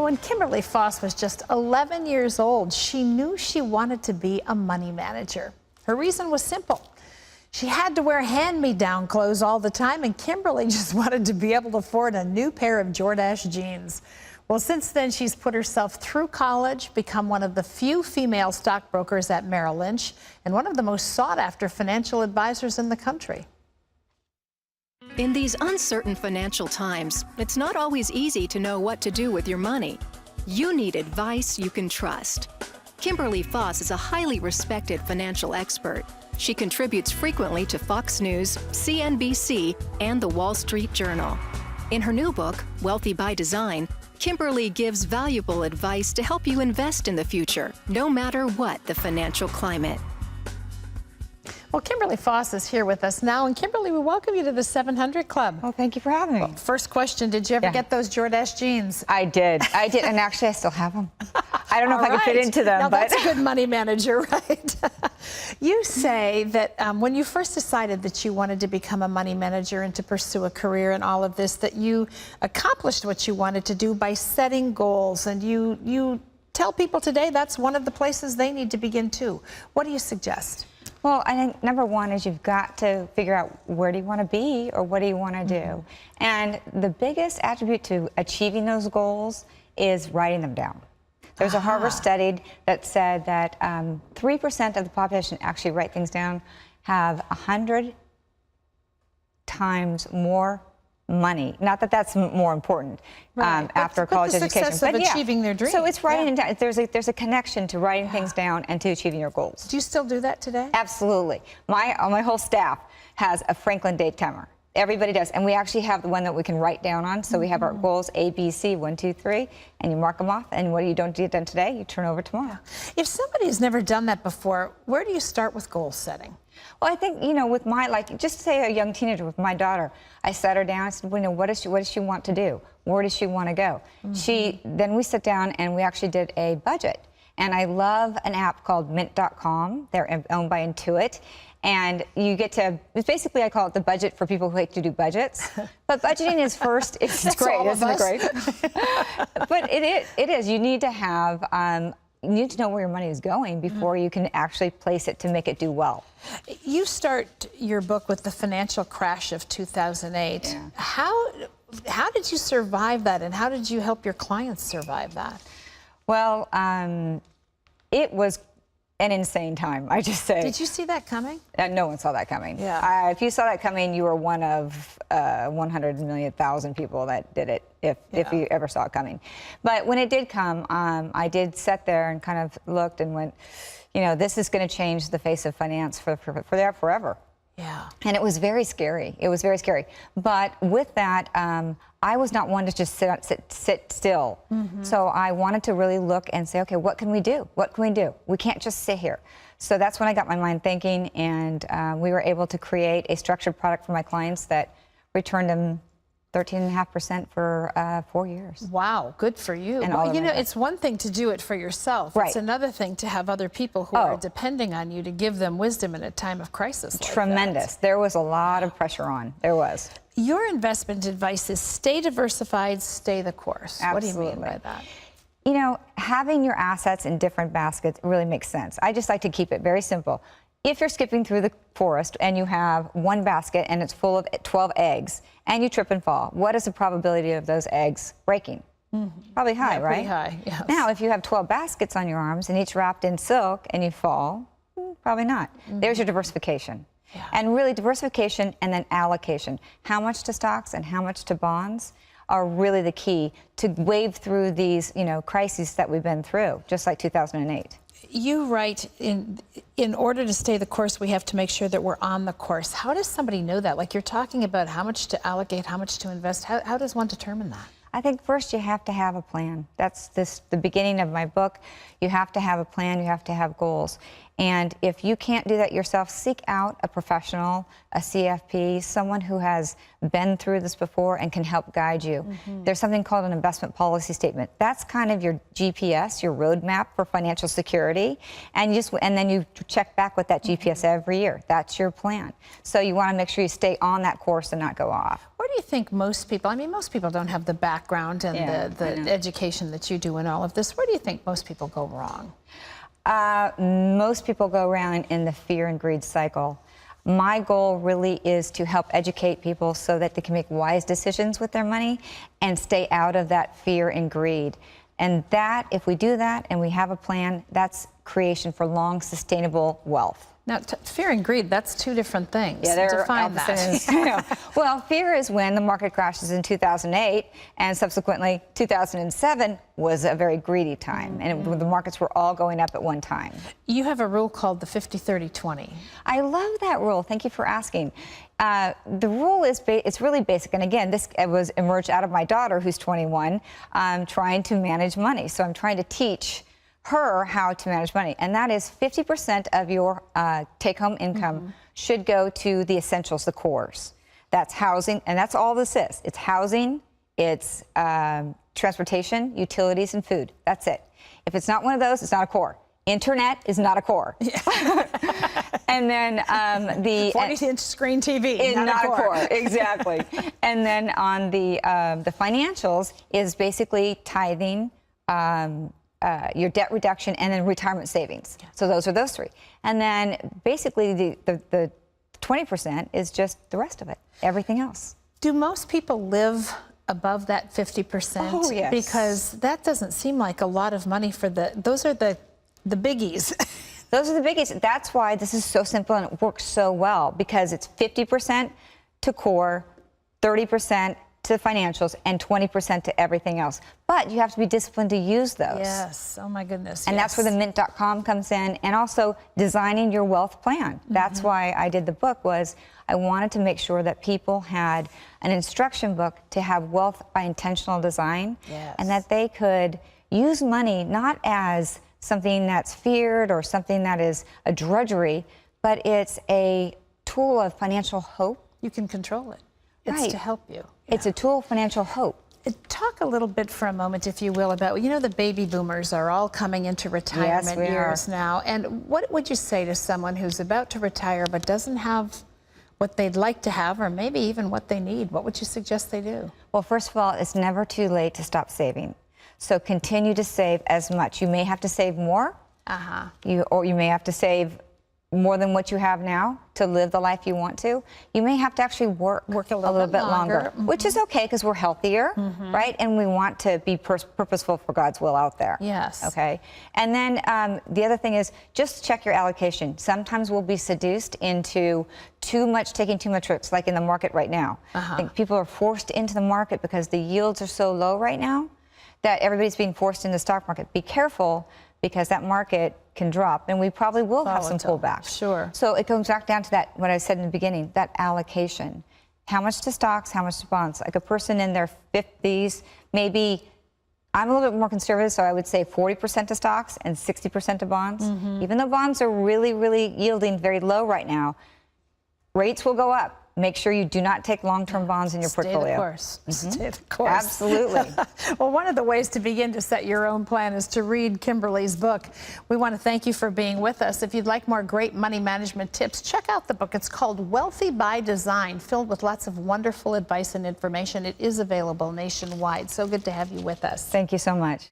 when Kimberly Foss was just 11 years old, she knew she wanted to be a money manager. Her reason was simple. She had to wear hand-me-down clothes all the time, and Kimberly just wanted to be able to afford a new pair of Jordache jeans. Well, since then, she's put herself through college, become one of the few female stockbrokers at Merrill Lynch, and one of the most sought-after financial advisors in the country. In these uncertain financial times, it's not always easy to know what to do with your money. You need advice you can trust. Kimberly Foss is a highly respected financial expert. She contributes frequently to Fox News, CNBC, and the Wall Street Journal. In her new book, Wealthy by Design, Kimberly gives valuable advice to help you invest in the future, no matter what the financial climate. Well, Kimberly Foss is here with us now. And Kimberly, we welcome you to the 700 Club. Well, thank you for having me. Well, first question, did you ever get those Jordache jeans? I did, and actually I still have them. I don't know if I can fit into them, now, but... that's a good money manager, right? You say that when you first decided that you wanted to become a money manager and to pursue a career in all of this, that you accomplished what you wanted to do by setting goals. And you tell people today that's one of the places they need to begin too. What do you suggest? Well, I think number one is you've got to figure out where do you want to be or what do you want to do. And the biggest attribute to achieving those goals is writing them down. There's a Harvard study that said that 3% of the population actually write things down, have 100 times more money. Not that that's more important after college education, but achieving their dreams. So it's writing it down. There's a connection to writing things down and to achieving your goals. Do you still do that today? Absolutely. My whole staff has a Franklin date timer. Everybody does, and we actually have the one that we can write down on. So we have our goals A, B, C, 1, 2, 3, and you mark them off. And what you don't get done today, you turn over tomorrow. If somebody has never done that before, where do you start with goal setting? Well, I think, with just say a young teenager with my daughter, I sat her down and said, what does she want to do? Where does she want to go? Then we sat down and we actually did a budget. And I love an app called mint.com. They're owned by Intuit. And you get to, it's basically, I call it the budget for people who hate to do budgets. But budgeting is first, it's great, isn't it great? But it is. You need to have, you need to know where your money is going before you can actually place it to make it do well. You start your book with the financial crash of 2008. Yeah. How did you survive that, and how did you help your clients survive that? Well, it was an insane time, I just say. Did you see that coming? No one saw that coming. Yeah. If you saw that coming, you were one of 100 million thousand people that did it, if you ever saw it coming. But when it did come, I did sit there and kind of looked and went, this is going to change the face of finance forever. Yeah. And it was very scary. It was very scary. But with that, I was not one to just sit still. So I wanted to really look and say, okay, what can we do? What can we do? We can't just sit here. So that's when I got my mind thinking, and we were able to create a structured product for my clients that returned them 13.5% for 4 years. Wow, good for you. And well, it's one thing to do it for yourself. Right. It's another thing to have other people who are depending on you to give them wisdom in a time of crisis. Tremendous. There was a lot of pressure on. There was. Your investment advice is stay diversified, stay the course. Absolutely. What do you mean by that? Having your assets in different baskets really makes sense. I just like to keep it very simple. If you're skipping through the forest and you have one basket and it's full of 12 eggs and you trip and fall, what is the probability of those eggs breaking? Probably high, right? Pretty high, yes. Now, if you have 12 baskets on your arms and each wrapped in silk and you fall, probably not. There's your diversification. Yeah. And really diversification and then allocation. How much to stocks and how much to bonds are really the key to wade through these, crises that we've been through, just like 2008. You write, in order to stay the course, we have to make sure that we're on the course. How does somebody know that? Like, you're talking about how much to allocate, how much to invest. How does one determine that? I think first you have to have a plan. That's the beginning of my book. You have to have a plan, you have to have goals. And if you can't do that yourself, seek out a professional, a CFP, someone who has been through this before and can help guide you. There's something called an investment policy statement. That's kind of your GPS, your roadmap for financial security. And then you check back with that GPS every year. That's your plan. So you want to make sure you stay on that course and not go off. Where do you think most people, I mean, most people don't have the background and the education that you do in all of this. Where do you think most people go wrong? Most people go around in the fear and greed cycle. My goal really is to help educate people so that they can make wise decisions with their money and stay out of that fear and greed. And that, if we do that and we have a plan, that's creation for long, sustainable wealth. Now, fear and greed, that's two different things. Yeah, they're Define that. Well, fear is when the market crashes in 2008, and subsequently 2007 was a very greedy time, and the markets were all going up at one time. You have a rule called the 50-30-20. I love that rule. Thank you for asking. The rule is it's really basic, and again, this was emerged out of my daughter, who's 21, trying to manage money. So I'm trying to teach her how to manage money, and that is 50% of your take-home income should go to the essentials, the cores. That's housing, and that's all this is. It's housing, it's transportation, utilities, and food. That's it. If it's not one of those, it's not a core. Internet is not a core. Yeah. And then the 40-inch screen TV is not a core. Exactly. And then on the financials is basically tithing, your debt reduction, and then retirement savings. So those are those three. And then basically the 20% is just the rest of it, everything else. Do most people live above that 50%? Oh, yes. Because that doesn't seem like a lot of money for those are the biggies. Those are the biggies. That's why this is so simple and it works so well, because it's 50% to core, 30% to financials, and 20% to everything else. But you have to be disciplined to use those. Yes. Oh, my goodness. And that's where the mint.com comes in, and also designing your wealth plan. That's why I did the book, was I wanted to make sure that people had an instruction book to have wealth by intentional design, and that they could use money not as something that's feared or something that is a drudgery, but it's a tool of financial hope. You can control it. It's to help you. It's a tool of financial hope. Talk a little bit for a moment, if you will, about, you know, the baby boomers are all coming into retirement years now. And what would you say to someone who's about to retire but doesn't have what they'd like to have, or maybe even what they need? What would you suggest they do? Well, first of all, it's never too late to stop saving. So continue to save as much. You may have to save more, or you may have to save more than what you have now to live the life you want to. You may have to actually work a little bit longer, which is okay because we're healthier, right? And we want to be purposeful for God's will out there. Yes. Okay. And then the other thing is just check your allocation. Sometimes we'll be seduced into taking too much risks, like in the market right now. I think people are forced into the market because the yields are so low right now that everybody's being forced into the stock market. Be careful, because that market can drop, and we probably will have some pullback. Sure. So it comes back down to that, what I said in the beginning, that allocation. How much to stocks, how much to bonds? Like a person in their 50s, maybe, I'm a little bit more conservative, so I would say 40% to stocks and 60% to bonds. Even though bonds are really, really yielding very low right now, rates will go up. Make sure you do not take long-term bonds in your portfolio. Stay the course. Stay the course. Absolutely. Well, one of the ways to begin to set your own plan is to read Kimberly's book. We want to thank you for being with us. If you'd like more great money management tips, check out the book. It's called Wealthy by Design, filled with lots of wonderful advice and information. It is available nationwide. So good to have you with us. Thank you so much.